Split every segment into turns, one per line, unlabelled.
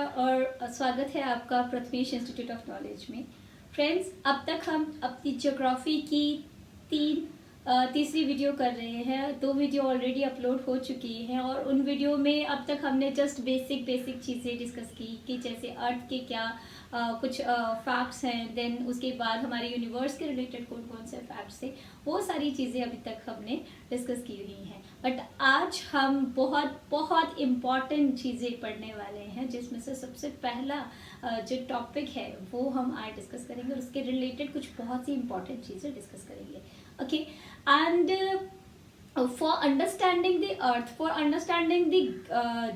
और स्वागत है आपका प्रथमेश इंस्टीट्यूट ऑफ नॉलेज में। फ्रेंड्स, अब तक हम अपनी ज्योग्राफी की तीसरी वीडियो कर रहे हैं। 2 वीडियो ऑलरेडी अपलोड हो चुकी हैं और उन वीडियो में अब तक हमने जस्ट बेसिक चीज़ें डिस्कस की कि जैसे अर्थ के क्या कुछ फैक्ट्स हैं, देन उसके बाद हमारे यूनिवर्स के रिलेटेड कौन कौन से फैक्ट्स थे, वो सारी चीज़ें अभी तक हमने डिस्कस की हुई हैं। बट आज हम बहुत इम्पॉर्टेंट चीज़ें पढ़ने वाले हैं, जिसमें से सबसे पहला जो टॉपिक है वो हम आज डिस्कस करेंगे और उसके रिलेटेड कुछ बहुत सी इम्पॉर्टेंट चीज़ें डिस्कस करेंगे। Okay, and for understanding the earth, for understanding the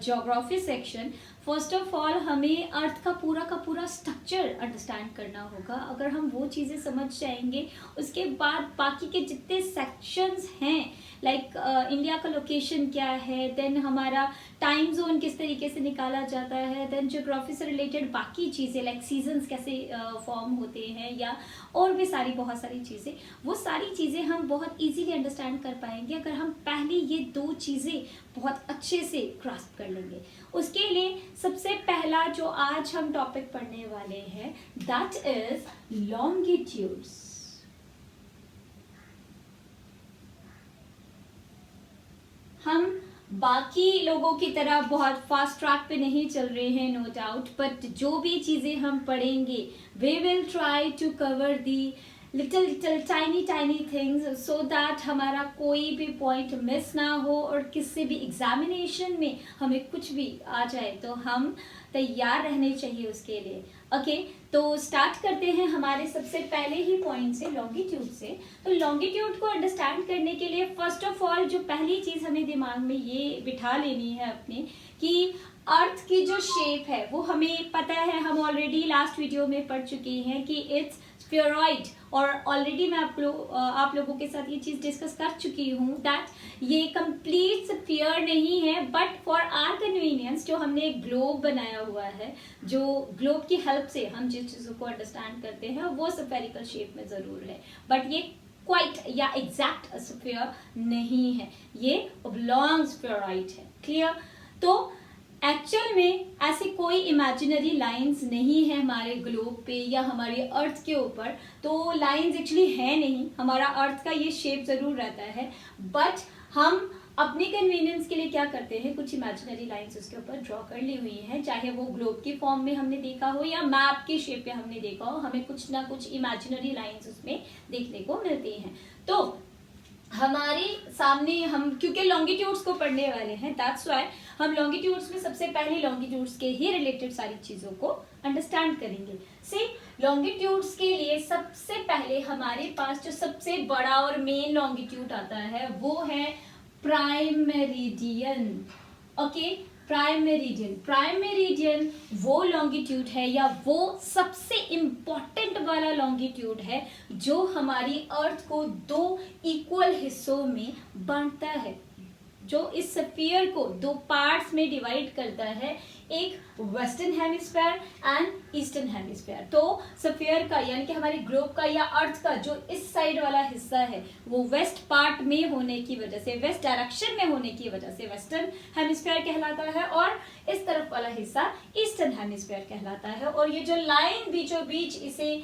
geography section, first of all हमें अर्थ का पूरा स्ट्रक्चर अंडरस्टैंड करना होगा। अगर हम वो चीज़ें समझ जाएंगे, उसके बाद बाकी के जितने सेक्शंस हैं, लाइक इंडिया का लोकेशन क्या है, देन हमारा टाइम जोन किस तरीके से निकाला जाता है, देन ज्योग्राफी से रिलेटेड बाकी चीज़ें लाइक सीजन्स कैसे फॉर्म होते हैं, या और भी बहुत सारी चीज़ें, वो सारी चीज़ें हम बहुत इजीली अंडरस्टैंड कर पाएंगे अगर हम पहले ये 2 चीज़ें बहुत अच्छे से ग्रास्प कर लेंगे। उसके लिए सबसे पहला जो आज हम टॉपिक पढ़ने वाले हैं, दैट इज लॉन्गिट्यूड्स। हम बाकी लोगों की तरह बहुत फास्ट ट्रैक पे नहीं चल रहे हैं, नो डाउट, बट जो भी चीज़ें हम पढ़ेंगे we will try to cover the little tiny things so that हमारा कोई भी पॉइंट मिस ना हो और किसी भी एग्जामिनेशन में हमें कुछ भी आ जाए तो हम तैयार रहने चाहिए उसके लिए। ओके, तो स्टार्ट करते हैं हमारे सबसे पहले ही पॉइंट से, लॉन्गिट्यूड से। तो लॉन्गिट्यूड को अंडरस्टैंड करने के लिए फर्स्ट ऑफ ऑल जो पहली चीज़ हमें दिमाग में ये बिठा लेनी है अपने, कि अर्थ की जो शेप है वो हमें पता है, हम ऑलरेडी लास्ट वीडियो में पढ़ चुकी हैं कि इट्स स्फीयरॉइड, और ऑलरेडी मैं आप लोगों के साथ ये चीज़ डिस्कस कर चुकी हूँ दैट ये कंप्लीट स्फीयर नहीं है, बट फॉर आवर कन्वीनियंस जो हमने एक ग्लोब बनाया हुआ है, जो ग्लोब की हेल्प से हम जिस चीज़ों को अंडरस्टैंड करते हैं वो स्फेरिकल शेप में ज़रूर है, बट ये क्वाइट या एग्जैक्ट स्फीयर नहीं है, ये ऑब्लॉन्ग स्फीयरॉइड है। क्लियर? तो एक्चुअल में ऐसी कोई इमेजिनरी लाइंस नहीं है हमारे ग्लोब पे या हमारे अर्थ के ऊपर, तो लाइंस एक्चुअली है नहीं। हमारा अर्थ का ये शेप जरूर रहता है, बट हम अपने कन्वीनियंस के लिए क्या करते हैं, कुछ इमेजिनरी लाइंस उसके ऊपर ड्रॉ कर ली हुई हैं, चाहे वो ग्लोब के फॉर्म में हमने देखा हो या मैप के शेप पे हमने देखा हो, हमें कुछ ना कुछ इमेजिनरी लाइंस उसमें देखने को मिलती हैं। तो हमारे सामने हम क्योंकि लॉन्गिट्यूड्स को पढ़ने वाले हैं, दैट्स व्हाई हम लॉन्गिट्यूड्स में सबसे पहले लॉन्गिट्यूड्स के ही रिलेटेड सारी चीज़ों को अंडरस्टैंड करेंगे। सी, लॉन्गिट्यूड्स के लिए सबसे पहले हमारे पास जो सबसे बड़ा और मेन लॉन्गिट्यूड आता है वो है prime meridian. Okay, prime meridian वो लॉन्गिट्यूड है या वो सबसे इम्पॉर्टेंट वाला लॉन्गिट्यूड है जो हमारी अर्थ को 2 इक्वल हिस्सों में बांटता है, जो इस स्फीयर को 2 पार्ट्स में डिवाइड करता है, एक western hemisphere and eastern hemisphere. तो स्फीयर का यानी कि हमारे ग्लोब का या अर्थ का जो इस साइड वाला हिस्सा है वो वेस्ट पार्ट में होने की वजह से, वेस्ट डायरेक्शन में होने की वजह से वेस्टर्न हेमिस्फीयर कहलाता है, और इस तरफ वाला हिस्सा ईस्टर्न हेमिस्फीयर कहलाता है। और ये जो लाइन बीचों बीच इसे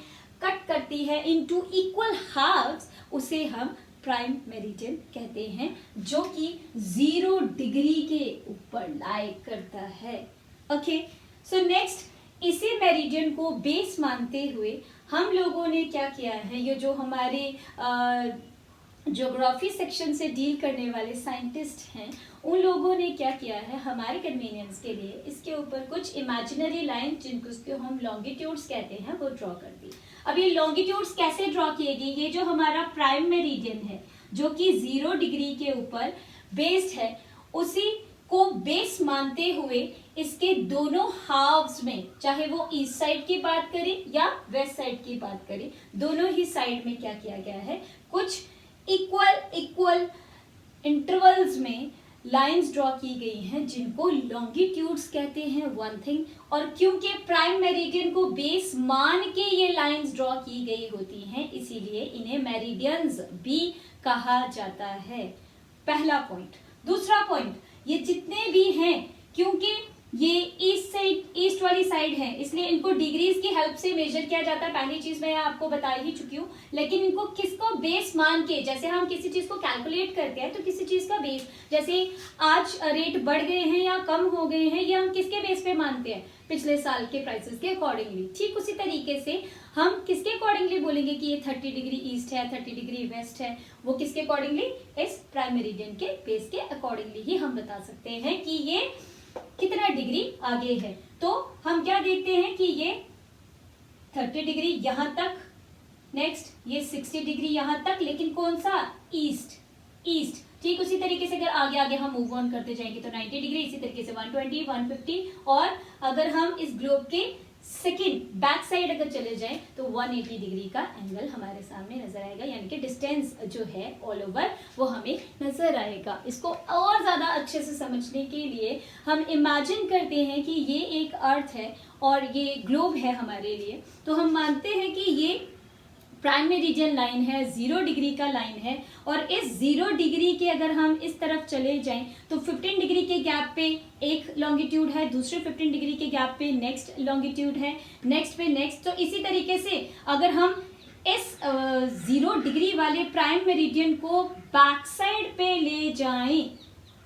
कट करती है इनटू इक्वल हाफ्स, उसे हम प्राइम मेरिडियन कहते हैं, जो कि 0 डिग्री के ऊपर लाई करता है। ओके, सो नेक्स्ट इसी मेरिडियन को बेस मानते हुए हम लोगों ने क्या किया है, ये जो हमारे ज्योग्राफी सेक्शन से डील करने वाले साइंटिस्ट हैं, उन लोगों ने क्या किया है, हमारे कन्वीनियंस के लिए इसके ऊपर कुछ इमेजिनरी लाइन जिनको हम लॉन्गिट्यूड्स कहते हैं वो ड्रॉ कर दी। अब ये लॉन्गिट्यूड्स कैसे ड्रॉ किए गए, ये जो हमारा प्राइम मेरिडियन है जो कि 0 डिग्री के ऊपर बेस्ड है, उसी को बेस मानते हुए इसके दोनों हाफ्स में, चाहे वो ईस्ट साइड की बात करें या वेस्ट साइड की बात करें, दोनों ही साइड में क्या किया गया है, कुछ इक्वल इंटरवल्स में लाइंस ड्रॉ की गई हैं जिनको लॉन्गिट्यूड्स कहते हैं, वन थिंग। और क्योंकि प्राइम मेरिडियन को बेस मान के ये लाइंस ड्रॉ की गई होती हैं, इसीलिए इन्हें मेरिडियंस भी कहा जाता है। पहला पॉइंट। दूसरा पॉइंट, ये जितने भी हैं क्योंकि ये ईस्ट वाली साइड है, इसलिए इनको डिग्रीज की हेल्प से मेजर किया जाता है। पहली चीज मैं आपको बता ही चुकी हूँ। लेकिन इनको किसको बेस मान के, जैसे हम किसी चीज को कैलकुलेट करते हैं तो किसी चीज का बेस, जैसे आज रेट बढ़ गए हैं या कम हो गए हैं, ये हम किसके बेस पे मानते हैं, पिछले साल के प्राइसेस के अकॉर्डिंगली। ठीक उसी तरीके से हम किसके अकॉर्डिंगली बोलेंगे कि ये 30 डिग्री ईस्ट है, 30 डिग्री वेस्ट है, वो किसके अकॉर्डिंगली, इस प्राइम मेरिडियन के बेस के अकॉर्डिंगली ही हम बता सकते हैं कि ये कितना डिग्री आगे है। तो हम क्या देखते हैं कि ये 30 डिग्री यहां तक, नेक्स्ट ये 60 डिग्री यहां तक, लेकिन कौन सा, ईस्ट। ठीक उसी तरीके से अगर आगे आगे हम मूव ऑन करते जाएंगे तो 90 डिग्री, इसी तरीके से 120, 150, और अगर हम इस ग्लोब के सेकेंड बैक साइड अगर चले जाएं तो 180 डिग्री का एंगल हमारे सामने नजर आएगा, यानी कि डिस्टेंस जो है ऑल ओवर वो हमें नजर आएगा। इसको और ज्यादा अच्छे से समझने के लिए हम इमेजिन करते हैं कि ये एक अर्थ है और ये ग्लोब है हमारे लिए। तो हम मानते हैं कि ये प्राइम मेरिडियन लाइन है, 0 डिग्री का लाइन है, और इस 0 डिग्री के अगर हम इस तरफ चले जाएं तो 15 डिग्री के गैप पे एक लॉन्गिट्यूड है, दूसरे 15 डिग्री के गैप पे नेक्स्ट लॉन्गिट्यूड है, नेक्स्ट पे नेक्स्ट। तो इसी तरीके से अगर हम इस 0 डिग्री वाले प्राइम मेरिडियन को बैक साइड पे ले जाएं,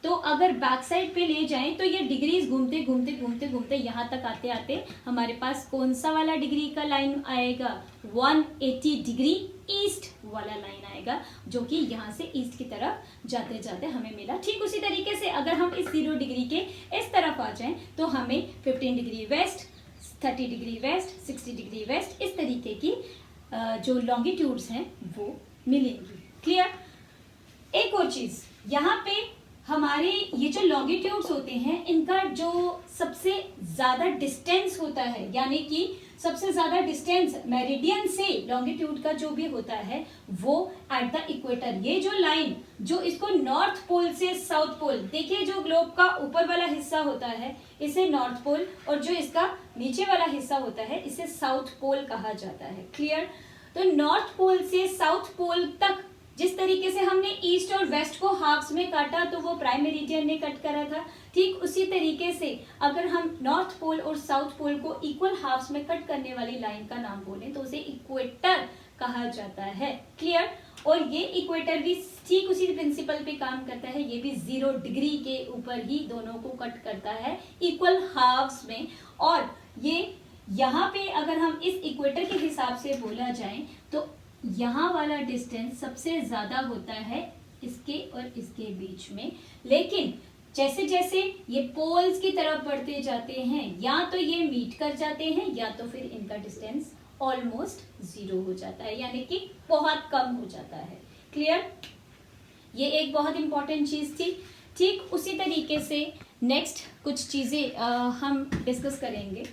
तो अगर बैक साइड पे ले जाएं तो ये डिग्रीज घूमते घूमते घूमते घूमते यहाँ तक आते आते हमारे पास कौन सा वाला डिग्री का लाइन आएगा, 180 डिग्री ईस्ट वाला लाइन आएगा, जो कि यहाँ से ईस्ट की तरफ जाते जाते हमें मिला। ठीक उसी तरीके से अगर हम इस 0 डिग्री के इस तरफ आ जाएं तो हमें 15 degree west, 30 degree west, 60 degree west, इस तरीके की जो लॉन्गिट्यूड्स हैं वो मिलेंगी। क्लियर। एक और चीज, यहाँ पे हमारे ये जो लॉन्गिट्यूड्स होते हैं इनका जो सबसे ज्यादा डिस्टेंस होता है, यानी कि सबसे ज्यादा डिस्टेंस मेरिडियन से लॉन्गिट्यूड का जो भी होता है वो एट द इक्वेटर, ये जो लाइन जो इसको नॉर्थ पोल से साउथ पोल, देखिए जो ग्लोब का ऊपर वाला हिस्सा होता है इसे नॉर्थ पोल, और जो इसका नीचे वाला हिस्सा होता है इसे साउथ पोल कहा जाता है। क्लियर। तो नॉर्थ पोल से साउथ पोल तक जिस तरीके से हमने ईस्ट और वेस्ट को हाफ्स में काटा तो वो प्राइम मेरिडियन ने कट करा था, ठीक उसी तरीके से अगर हम नॉर्थ पोल और साउथ पोल को इक्वल हाफ्स में कट करने वाली लाइन का नाम बोलें तो उसे इक्वेटर कहा जाता है। क्लियर। और ये इक्वेटर भी ठीक उसी प्रिंसिपल पे काम करता है, ये भी 0 डिग्री के ऊपर ही दोनों को कट करता है इक्वल हाफ्स में। और ये यहाँ पे अगर हम इस इक्वेटर के हिसाब से बोला जाए तो यहाँ वाला डिस्टेंस सबसे ज्यादा होता है इसके और इसके बीच में, लेकिन जैसे जैसे ये पोल्स की तरफ बढ़ते जाते हैं या तो ये मीट कर जाते हैं या तो फिर इनका डिस्टेंस ऑलमोस्ट 0 हो जाता है, यानी कि बहुत कम हो जाता है। क्लियर। ये एक बहुत इंपॉर्टेंट चीज थी। ठीक उसी तरीके से नेक्स्ट कुछ चीजें हम डिस्कस करेंगे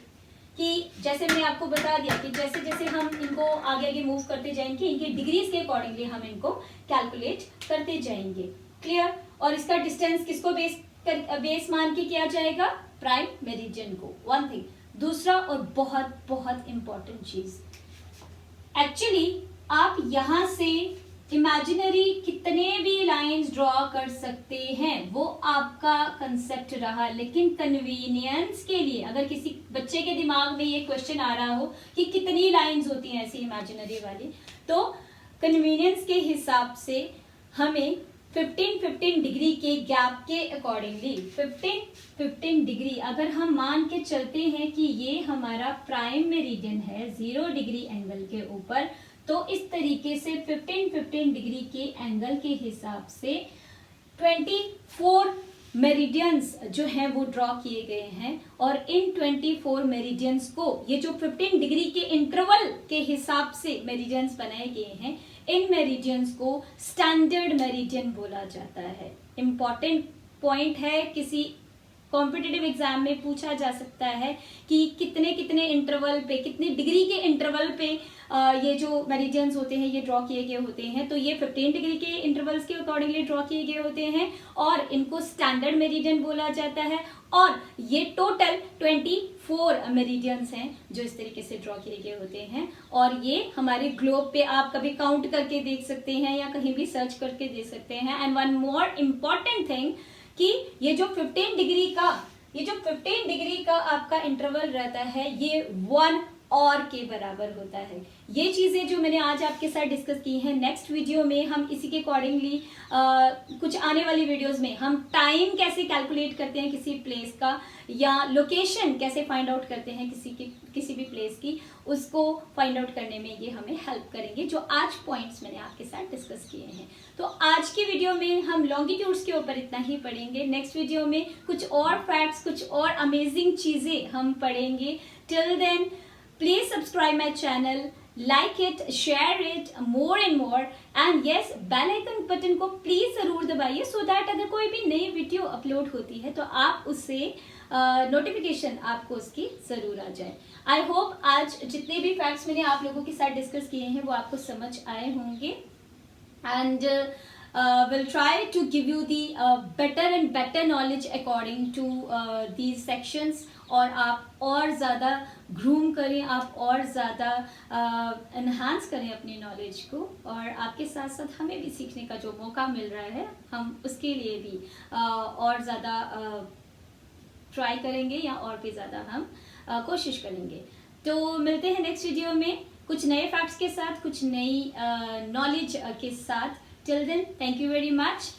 कि जैसे मैंने आपको बता दिया कि जैसे जैसे हम इनको आगे आगे मूव करते जाएंगे इनके डिग्रीज के अकॉर्डिंगली हम इनको कैलकुलेट करते जाएंगे। क्लियर। और इसका डिस्टेंस किसको बेस मान के किया जाएगा, प्राइम मेरिडियन को। One thing. दूसरा और बहुत बहुत इंपॉर्टेंट चीज, एक्चुअली आप यहां से इमेजिनरी कितने भी लाइंस ड्रॉ कर सकते हैं वो आपका कंसेप्ट रहा, लेकिन कन्वीनियंस के लिए अगर किसी बच्चे के दिमाग में ये क्वेश्चन आ रहा हो कि कितनी लाइंस होती हैं ऐसी इमेजिनरी वाली, तो कन्वीनियंस के हिसाब से हमें 15-15 डिग्री के गैप के अकॉर्डिंगली 15-15 डिग्री अगर हम मान के चलते हैं कि ये हमारा प्राइम मेरिडियन है 0 डिग्री एंगल के ऊपर, तो इस तरीके से 15-15 डिग्री के एंगल के हिसाब से 24 मेरिडियंस जो हैं वो ड्रॉ किए गए हैं। और इन 24 मेरिडियंस को, ये जो 15 डिग्री के इंटरवल के हिसाब से मेरिडियंस बनाए गए हैं, इन मेरिडियंस को स्टैंडर्ड मेरिडियन बोला जाता है। इंपॉर्टेंट पॉइंट है, किसी कॉम्पिटिटिव एग्जाम में पूछा जा सकता है कि कितने कितने इंटरवल पे, कितने डिग्री के इंटरवल पे ये जो मेरिडियंस होते हैं ये ड्रॉ किए गए होते हैं। तो ये 15 डिग्री के इंटरवल्स के अकॉर्डिंगली ड्रॉ किए गए होते हैं और इनको स्टैंडर्ड मेरिडियन बोला जाता है। और ये टोटल 24 मेरिडियंस हैं जो इस तरीके से ड्रॉ किए गए होते हैं। और ये हमारे ग्लोब पे आप कभी काउंट करके देख सकते हैं या कहीं भी सर्च करके देख सकते हैं। And one more important thing कि ये जो 15 डिग्री का ये जो 15 डिग्री का आपका इंटरवल रहता है ये 1 और के बराबर होता है। ये चीजें जो मैंने आज आपके साथ डिस्कस की हैं, नेक्स्ट वीडियो में हम इसी के अकॉर्डिंगली कुछ आने वाली वीडियोस में हम टाइम कैसे कैलकुलेट करते हैं किसी प्लेस का, या लोकेशन कैसे फाइंड आउट करते हैं किसी भी प्लेस की, उसको फाइंड आउट करने में ये हमें हेल्प करेंगे, जो आज पॉइंट्स मैंने आपके साथ डिस्कस किए हैं। तो आज की वीडियो में हम लॉन्गिट्यूड्स के ऊपर इतना ही पढ़ेंगे। नेक्स्ट वीडियो में कुछ और फैक्ट्स, कुछ और अमेजिंग चीजें हम पढ़ेंगे। Till then please subscribe my channel, like it, share it more and more, and yes, bell icon button को प्लीज जरूर दबाइए, so that अगर कोई भी नई वीडियो अपलोड होती है तो आप उससे नोटिफिकेशन आपको उसकी जरूर आ जाए। आई होप आज जितने भी फैक्ट्स मैंने आप लोगों के साथ डिस्कस किए हैं वो आपको समझ आए होंगे, and will try to give you the better and better knowledge according to these sections, और आप और ज़्यादा ग्रूम करें, आप और ज़्यादा एनहांस करें अपनी नॉलेज को, और आपके साथ साथ हमें भी सीखने का जो मौका मिल रहा है हम उसके लिए भी और ज़्यादा ट्राई करेंगे, या और भी ज़्यादा हम कोशिश करेंगे। तो मिलते हैं नेक्स्ट वीडियो में कुछ नए फैक्ट्स के साथ, कुछ नई नॉलेज के साथ। Till then, thank you very much.